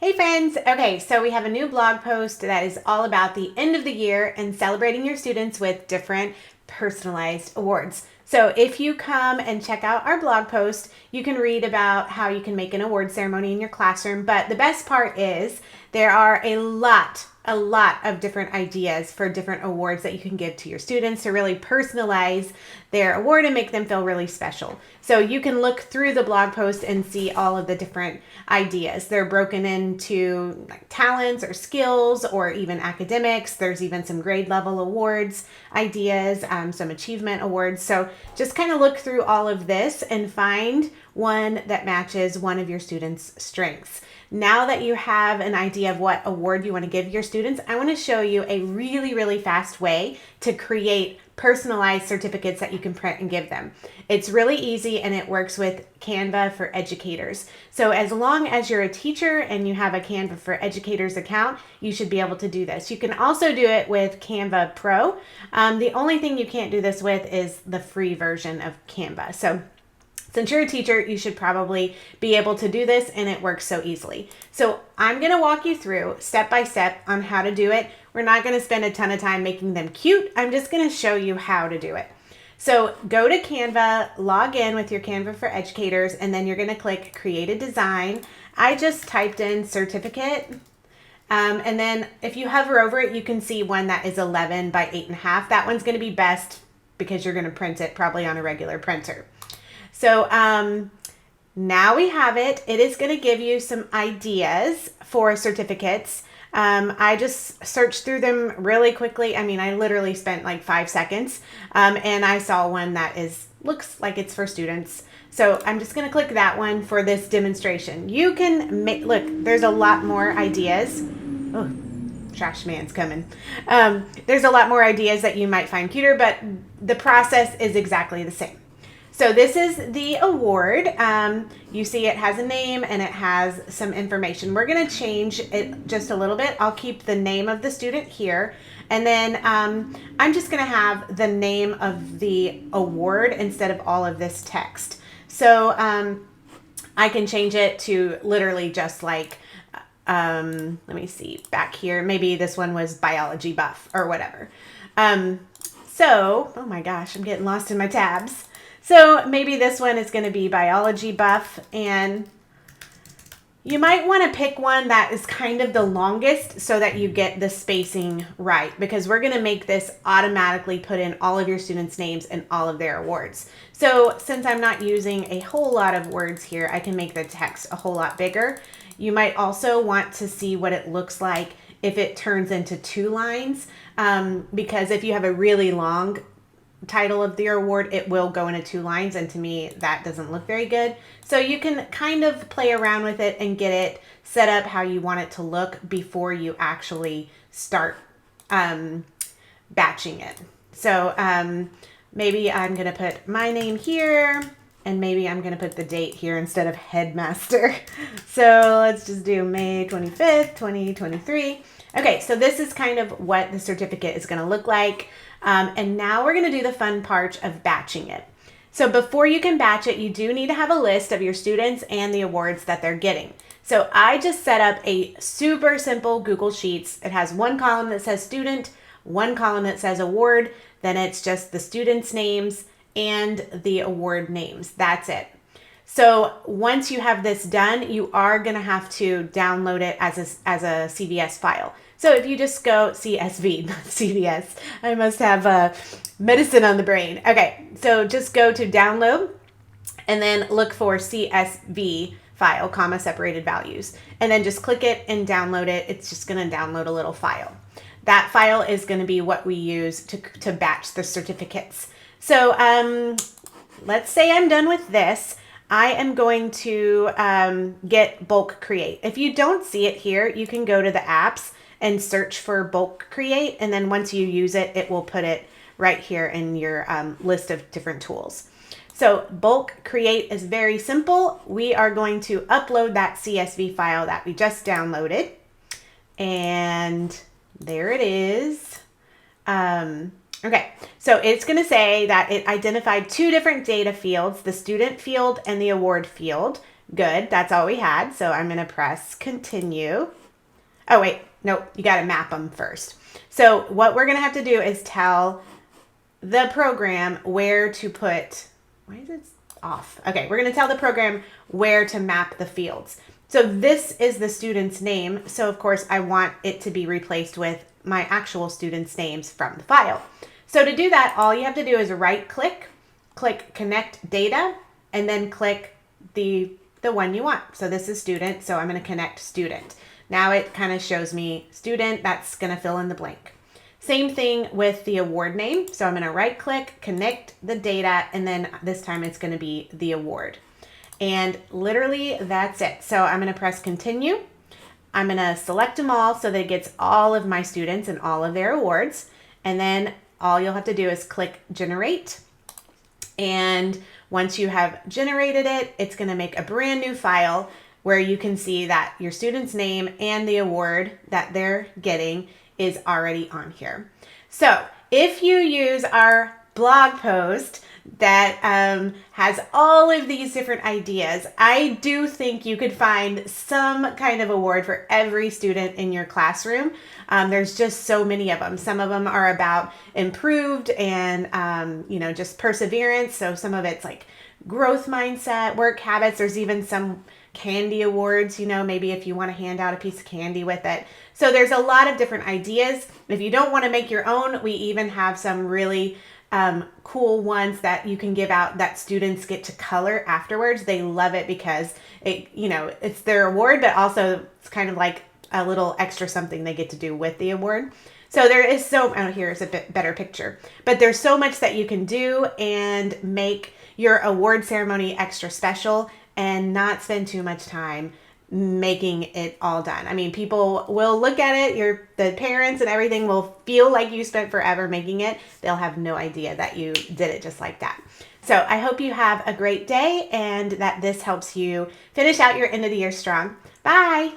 Hey friends! Okay, so we have a new blog post that is all about the end of the year and celebrating your students with different personalized awards. So if you come and check out our blog post, you can read about how you can make an award ceremony in your classroom. But the best part is there are a lot of different ideas for different awards that you can give to your students to really personalize their award and make them feel really special. So you can look through the blog post and see all of the different ideas. They're broken into like talents or skills or even academics. There's even some grade level awards ideas, some achievement awards. So just kind of look through all of this and find one that matches one of your students' strengths. Now that you have an idea of what award you want to give your students, I want to show you a really fast way to create personalized certificates that you can print and give them. It's really easy and it works with Canva for Educators. So as long as you're a teacher and you have a Canva for Educators account, you should be able to do this. You can also do it with Canva Pro. The only thing you can't do this with is the free version of Canva. So since you're a teacher, you should probably be able to do this, and it works so easily. So I'm going to walk you through step by step on how to do it. We're not going to spend a ton of time making them cute. I'm just going to show you how to do it. So go to Canva, log in with your Canva for Educators, and then you're going to click Create a Design. I just typed in certificate. And then if you hover over it, you can see one that is 11 by 8.5. That one's going to be best because you're going to print it probably on a regular printer. So now we have it. It is going to give you some ideas for certificates. I just searched through them really quickly. I mean, I literally spent like 5 seconds, and I saw one that looks like it's for students. So I'm just going to click that one for this demonstration. You can make, look, there's a lot more ideas. Oh, trash man's coming. There's a lot more ideas that you might find cuter, but the process is exactly the same. So this is the award. You see it has a name and it has some information. We're going to change it just a little bit. I'll keep the name of the student here. And then I'm just going to have the name of the award instead of all of this text. So I can change it to literally just like, let me see back here. Maybe this one was biology buff or whatever. Oh my gosh, I'm getting lost in my tabs. So maybe this one is going to be biology buff, and you might want to pick one that is kind of the longest so that you get the spacing right, because we're going to make this automatically put in all of your students' names and all of their awards. So since I'm not using a whole lot of words here, I can make the text a whole lot bigger. You might also want to see what it looks like if it turns into 2 lines, because if you have a really long title of the award, it will go into 2 lines, and to me that doesn't look very good. So you can kind of play around with it and get it set up how you want it to look before you actually start batching it. So maybe I'm gonna put my name here, and maybe I'm gonna put the date here instead of headmaster. So let's just do May 25th 2023. Okay, so this is kind of what the certificate is gonna look like. And now we're going to do the fun part of batching it. So before you can batch it, you do need to have a list of your students and the awards that they're getting. So I just set up a super simple Google Sheets. It has one column that says student, one column that says award, then it's just the students' names and the award names. That's it. So once you have this done, you are going to have to download it as a CVS file. So if you just go CSV, not CVS, I must have medicine on the brain. Okay, so just go to download and then look for CSV file, comma separated values, and then just click it and download it. It's just going to download a little file. That file is going to be what we use to batch the certificates. So let's say I'm done with this. I am going to get Bulk Create. If you don't see it here, you can go to the apps and search for Bulk Create, and then once you use it, it will put it right here in your list of different tools. So Bulk Create is very simple. We are going to upload that CSV file that we just downloaded, and there it is. Okay, so it's going to say that it identified 2 different data fields, the student field and the award field. Good, that's all we had. So I'm gonna press continue. Oh wait, nope, you gotta map them first. So what we're gonna have to do is tell the program where to put, why is it off? Okay, we're gonna tell the program where to map the fields. So this is the student's name. So of course I want it to be replaced with my actual students' names from the file. So to do that, all you have to do is right click, click connect data, and then click the one you want. So this is student, so I'm gonna connect student. Now it kind of shows me student, that's gonna fill in the blank. Same thing with the award name. So I'm gonna right click, connect the data, and then this time it's gonna be the award. And literally that's it. So I'm gonna press continue. I'm gonna select them all so that it gets all of my students and all of their awards. And then all you'll have to do is click generate. And once you have generated it, it's gonna make a brand new file where you can see that your student's name and the award that they're getting is already on here. So if you use our blog post that has all of these different ideas, I do think you could find some kind of award for every student in your classroom. There's just so many of them. Some of them are about improved and just perseverance. So some of it's like growth mindset, work habits. There's even some candy awards, maybe if you want to hand out a piece of candy with it. So there's a lot of different ideas. If you don't want to make your own, we even have some really cool ones that you can give out that students get to color afterwards. They love it because it's their award, but also it's kind of like a little extra something they get to do with the award. So there is here's a bit better picture, but there's so much that you can do and make your award ceremony extra special and not spend too much time making it all done. I mean, people will look at it, the parents and everything will feel like you spent forever making it. They'll have no idea that you did it just like that. So I hope you have a great day and that this helps you finish out your end of the year strong. Bye.